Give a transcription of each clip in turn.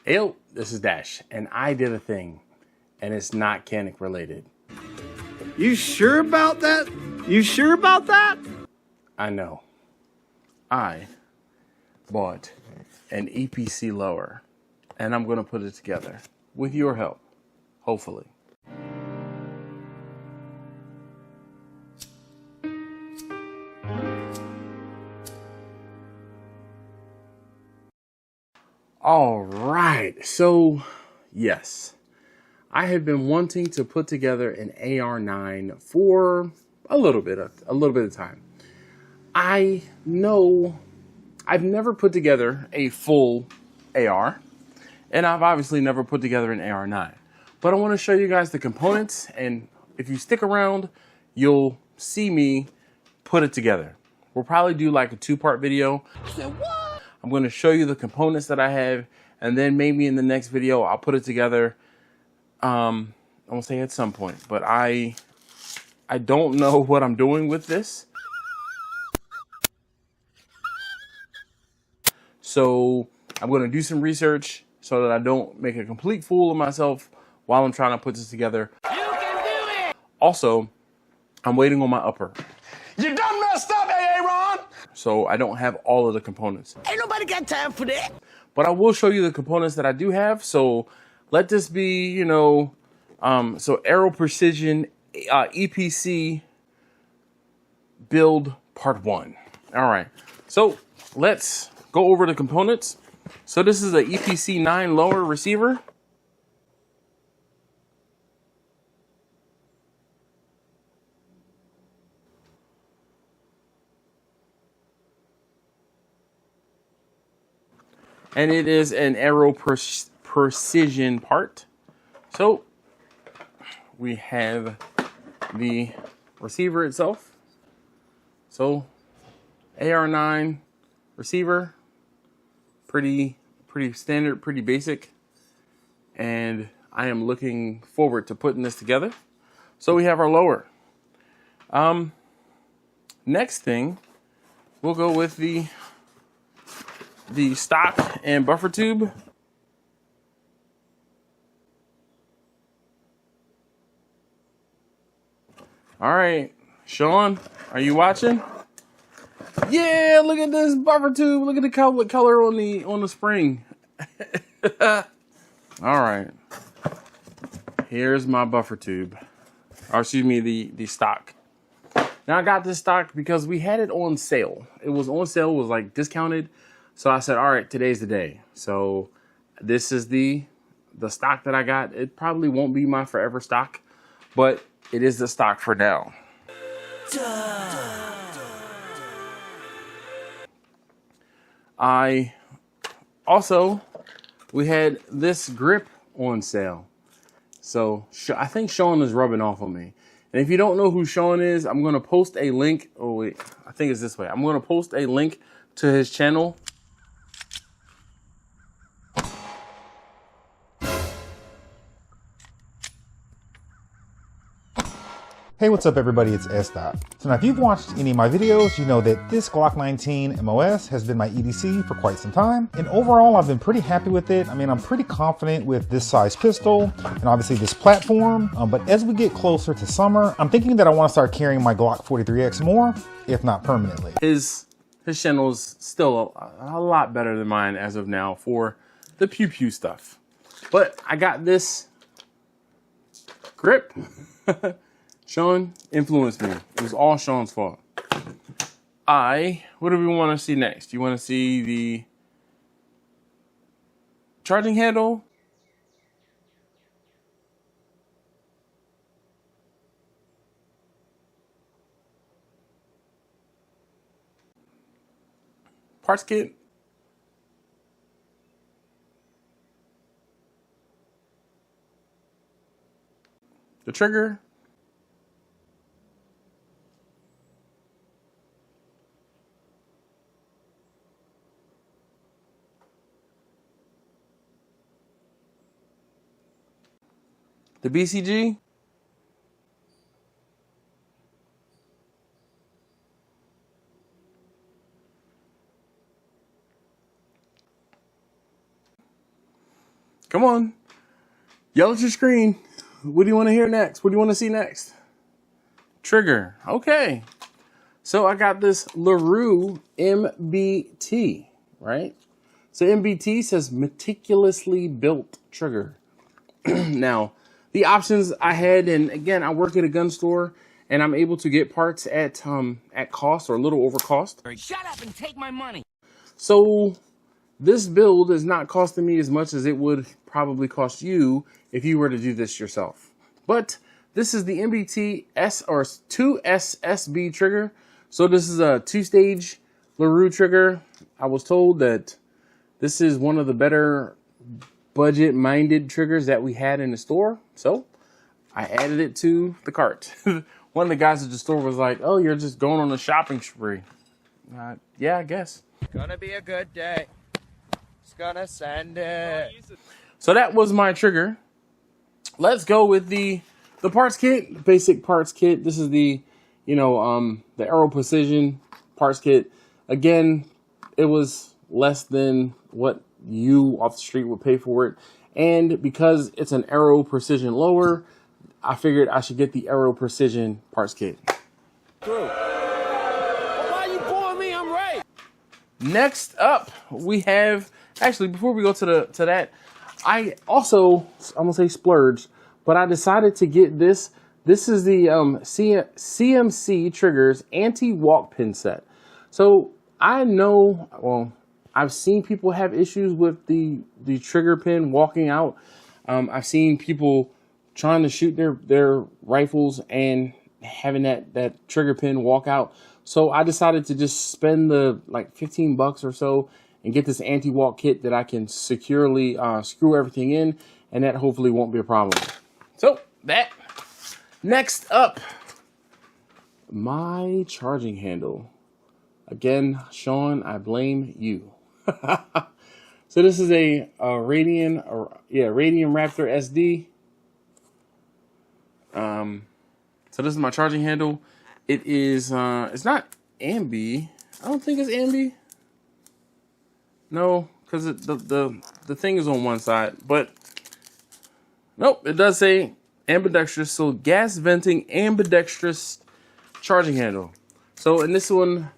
Hey, yo, this is Dash, and I did a thing, and it's not Canic related. You sure about that? You sure about that? I know. I bought an EPC lower, and I'm gonna put it together with your help, hopefully. All right, so yes, I have been wanting to put together an AR9 for a little bit of time. I know I've never put together a full AR, and I've obviously never put together an AR9, but I want to show you guys the components, and if you stick around, you'll see me put it together. We'll probably do like a 2-part video. I'm going to show you the components that I have, and then maybe in the next video I'll put it together. I won't say at some point, but I don't know what I'm doing with this. So I'm going to do some research so that I don't make a complete fool of myself while I'm trying to put this together. You can do it! Also, I'm waiting on my upper. You done messed up, Aaron! So I don't have all of the components. Ain't nobody got time for that. But I will show you the components that I do have. So let this be, you know, so Aero Precision EPC build part 1. All right, so let's go over the components. So this is a EPC 9 lower receiver. And it is an Aero Precision part. So we have the receiver itself. So AR9 receiver, pretty standard, pretty basic. And I am looking forward to putting this together. So we have our lower. Next thing, we'll go with the stock and buffer tube. All right, Sean, are you watching? Yeah, look at this buffer tube. Look at the color on the spring. All right, here's my buffer tube, or excuse me, the stock. Now I got this stock because we had it on sale. It was on sale, it was like discounted. So I said, all right, today's the day. So this is the stock that I got. It probably won't be my forever stock, but it is the stock for now. We had this grip on sale. So I think Sean is rubbing off on me. And if you don't know who Sean is, I'm going to post a link. Oh, wait, I think it's this way. I'm going to post a link to his channel. Hey, what's up everybody, it's S-Dot. So now if you've watched any of my videos, you know that this Glock 19 MOS has been my EDC for quite some time. And overall, I've been pretty happy with it. I mean, I'm pretty confident with this size pistol and obviously this platform. But as we get closer to summer, I'm thinking that I want to start carrying my Glock 43X more, if not permanently. His channel is still a lot better than mine as of now for the pew-pew stuff. But I got this grip. Sean influenced me. It was all Sean's fault. What do we want to see next? You want to see the charging handle? Parts kit? The trigger? The BCG? Come on. Yell at your screen. What do you want to hear next? What do you want to see next? Trigger. Okay. So I got this LaRue MBT, right? So MBT says meticulously built trigger. Now, the options I had, and again, I work at a gun store, and I'm able to get parts at cost or a little over cost. Shut up and take my money. So this build is not costing me as much as it would probably cost you if you were to do this yourself. But this is the MBT S or 2SSB trigger. So this is a 2-stage LaRue trigger. I was told that this is one of the better budget-minded triggers that we had in the store. So I added it to the cart. One of the guys at the store was like, "Oh, you're just going on a shopping spree." Yeah, I guess. Gonna be a good day. It's gonna send it. So that was my trigger. Let's go with the parts kit, basic parts kit. This is the, the Aero Precision parts kit. Again, it was less than what you off the street would pay for it. And because it's an Aero Precision lower, I figured I should get the Aero Precision parts kit. Why you pulling me? I'm right. Next up, we have, actually, before we go to that, I also, I'm gonna say splurged, but I decided to get this. This is the CMC Triggers anti-walk pin set. So I know, well, I've seen people have issues with the trigger pin walking out. I've seen people trying to shoot their rifles and having that trigger pin walk out. So I decided to just spend the like 15 bucks or so and get this anti-walk kit that I can securely screw everything in, and that hopefully won't be a problem. So that. Next up, my charging handle. Again, Sean, I blame you. So this is a Radian Raptor SD. So this is my charging handle. It is it's not ambi. I don't think it's ambi. No, because the thing is on one side, but nope, it does say ambidextrous. So gas venting ambidextrous charging handle. So in this one,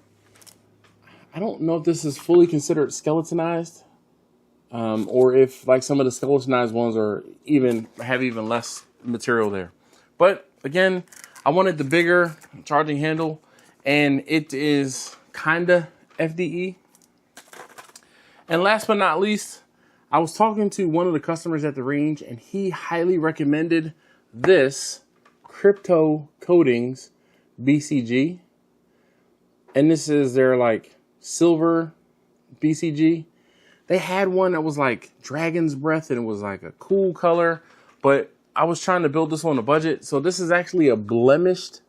I don't know if this is fully considered skeletonized, or if like some of the skeletonized ones are have even less material there. But again, I wanted the bigger charging handle, and it is kinda FDE. And last but not least, I was talking to one of the customers at the range, and he highly recommended this Crypto Coatings BCG. And this is their like silver BCG. They had one that was like Dragon's Breath, and it was like a cool color, but I was trying to build this on a budget. So this is actually a blemished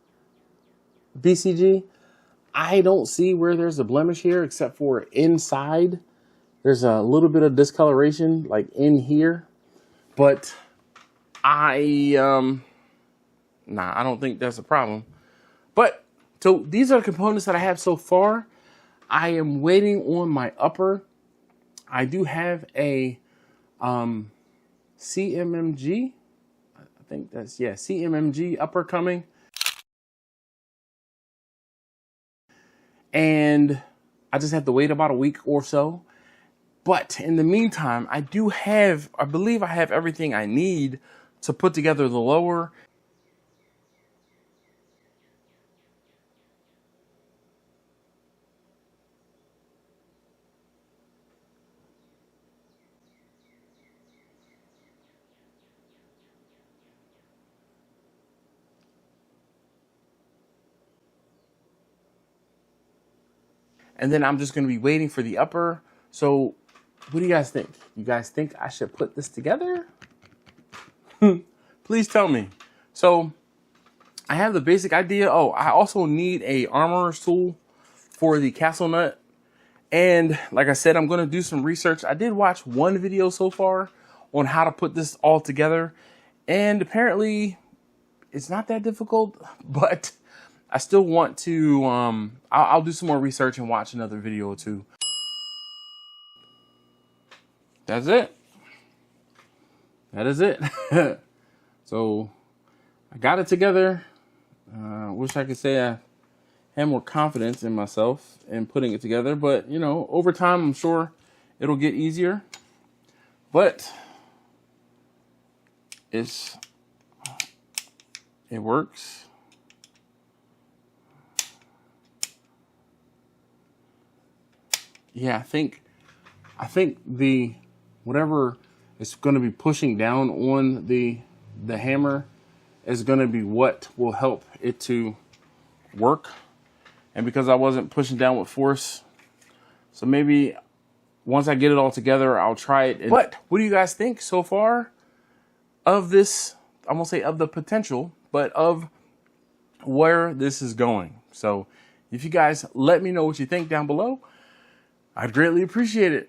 BCG. I don't see where there's a blemish here, except for inside. There's a little bit of discoloration like in here, but I don't think that's a problem. But so these are the components that I have so far. I am waiting on my upper. I do have a CMMG. I think that's, yeah, CMMG upper coming. And I just have to wait about a week or so. But in the meantime, I believe I have everything I need to put together the lower. And then I'm just going to be waiting for the upper. So what do you guys think? You guys think I should put this together? Please tell me. So I have the basic idea. Oh, I also need a armorer's tool for the castle nut. And like I said, I'm going to do some research. I did watch one video so far on how to put this all together. And apparently it's not that difficult, but I still want to, I'll do some more research and watch another video or two. That's it. that is it. So I got it together. Wish I could say I had more confidence in myself in putting it together, but you know, over time, I'm sure it'll get easier. But it works. Yeah, I think the whatever is going to be pushing down on the hammer is going to be what will help it to work. And because I wasn't pushing down with force, so maybe once I get it all together, I'll try it. But what do you guys think so far of this? I won't say of the potential, but of where this is going. So if you guys let me know what you think down below, I'd greatly appreciate it.